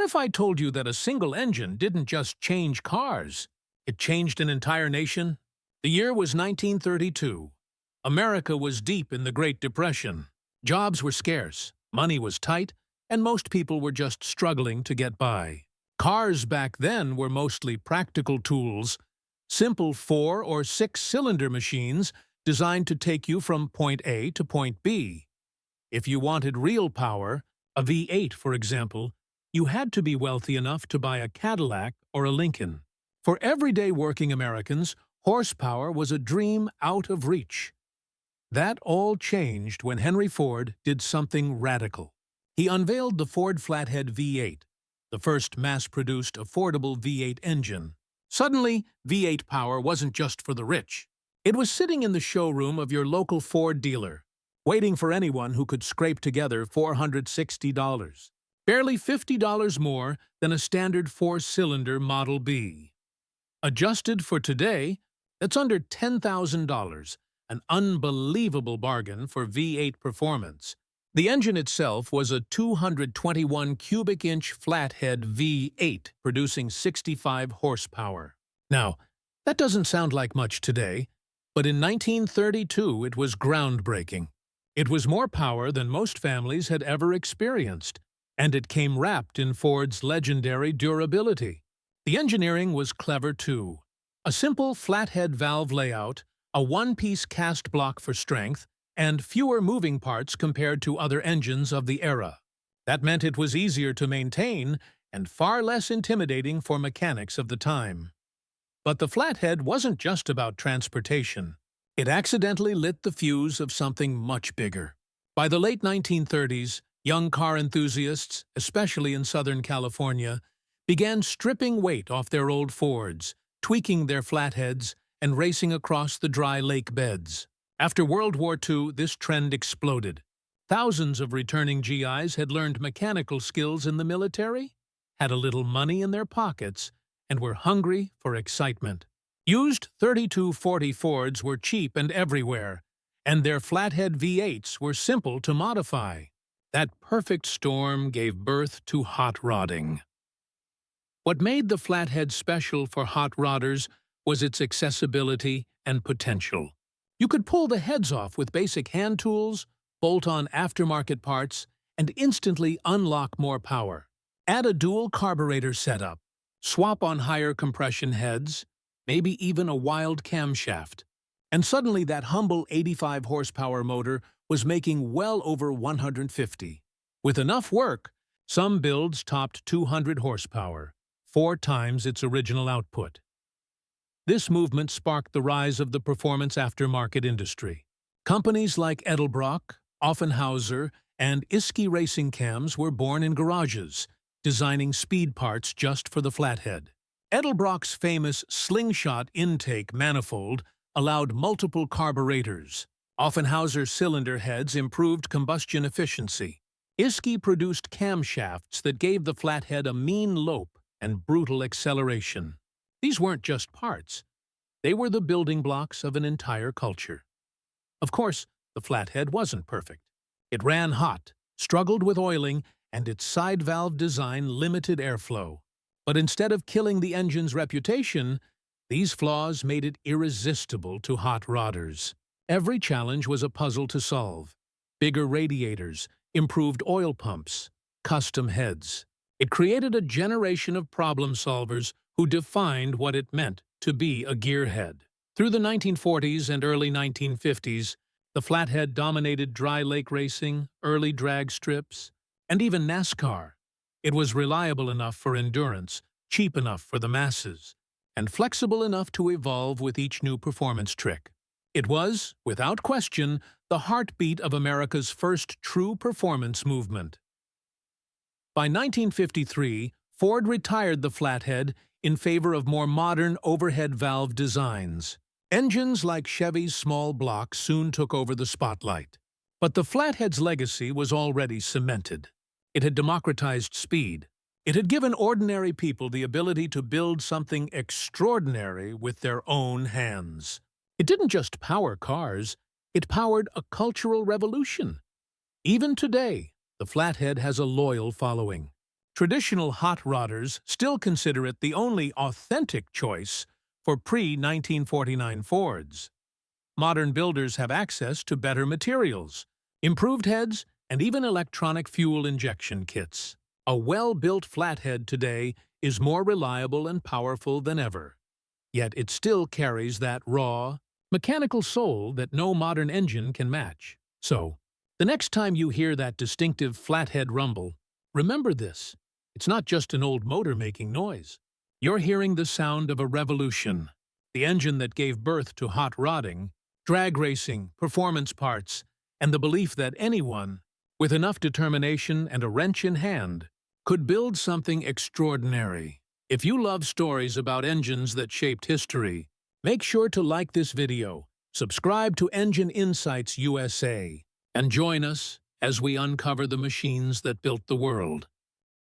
What if I told you that a single engine didn't just change cars? It changed an entire nation? The year was 1932. America was deep in the Great Depression. Jobs were scarce, money was tight, and most people were just struggling to get by. Cars back then were mostly practical tools, simple 4- or 6-cylinder machines designed to take you from point A to point B. If you wanted real power, a V8 for example, you had to be wealthy enough to buy a Cadillac or a Lincoln. For everyday working Americans, horsepower was a dream out of reach. That all changed when Henry Ford did something radical. He unveiled the Ford Flathead V8, the first mass-produced affordable V8 engine. Suddenly, V8 power wasn't just for the rich. It was sitting in the showroom of your local Ford dealer, waiting for anyone who could scrape together $460. Barely $50 more than a standard 4-cylinder Model B. Adjusted for today, that's under $10,000, an unbelievable bargain for V8 performance. The engine itself was a 221 cubic inch Flathead V8, producing 65 horsepower. Now, that doesn't sound like much today, but in 1932 it was groundbreaking. It was more power than most families had ever experienced, and it came wrapped in Ford's legendary durability. The engineering was clever too. A simple flathead valve layout, a one-piece cast block for strength, and fewer moving parts compared to other engines of the era. That meant it was easier to maintain and far less intimidating for mechanics of the time. But the Flathead wasn't just about transportation. It accidentally lit the fuse of something much bigger. By the late 1930s, young car enthusiasts, especially in Southern California, began stripping weight off their old Fords, tweaking their Flatheads, and racing across the dry lake beds. After World War II, this trend exploded. Thousands of returning GIs had learned mechanical skills in the military, had a little money in their pockets, and were hungry for excitement. Used 3240 Fords were cheap and everywhere, and their Flathead V8s were simple to modify. That perfect storm gave birth to hot rodding. What made the Flathead special for hot rodders was its accessibility and potential. You could pull the heads off with basic hand tools, bolt on aftermarket parts, and instantly unlock more power. Add a dual carburetor setup, swap on higher compression heads, maybe even a wild camshaft, and suddenly that humble 85 horsepower motor was making well over 150. With enough work, some builds topped 200 horsepower, 4 times its original output. This movement sparked the rise of the performance aftermarket industry. Companies like Edelbrock, Offenhauser, and Isky racing cams were born in garages, designing speed parts just for the Flathead. Edelbrock's famous slingshot intake manifold allowed multiple carburetors. Offenhauser cylinder heads improved combustion efficiency. Isky produced camshafts that gave the Flathead a mean lope and brutal acceleration. These weren't just parts. They were the building blocks of an entire culture. Of course, the Flathead wasn't perfect. It ran hot, struggled with oiling, and its side valve design limited airflow. But instead of killing the engine's reputation, these flaws made it irresistible to hot rodders. Every challenge was a puzzle to solve. Bigger radiators, improved oil pumps, custom heads. It created a generation of problem solvers who defined what it meant to be a gearhead. Through the 1940s and early 1950s, the Flathead dominated dry lake racing, early drag strips, and even NASCAR. It was reliable enough for endurance, cheap enough for the masses, and flexible enough to evolve with each new performance trick. It was, without question, the heartbeat of America's first true performance movement. By 1953, Ford retired the Flathead in favor of more modern overhead valve designs. Engines like Chevy's small block soon took over the spotlight. But the Flathead's legacy was already cemented. It had democratized speed. It had given ordinary people the ability to build something extraordinary with their own hands. It didn't just power cars, it powered a cultural revolution. Even today, the Flathead has a loyal following. Traditional hot rodders still consider it the only authentic choice for pre-1949 Fords. Modern builders have access to better materials, improved heads, and even electronic fuel injection kits. A well-built flathead today is more reliable and powerful than ever. Yet it still carries that raw, mechanical soul that no modern engine can match. So, the next time you hear that distinctive flathead rumble, remember this. It's not just an old motor making noise. You're hearing the sound of a revolution, the engine that gave birth to hot rodding, drag racing, performance parts, and the belief that anyone, with enough determination and a wrench in hand, could build something extraordinary. If you love stories about engines that shaped history, make sure to like this video, subscribe to Engine Insights USA, and join us as we uncover the machines that built the world.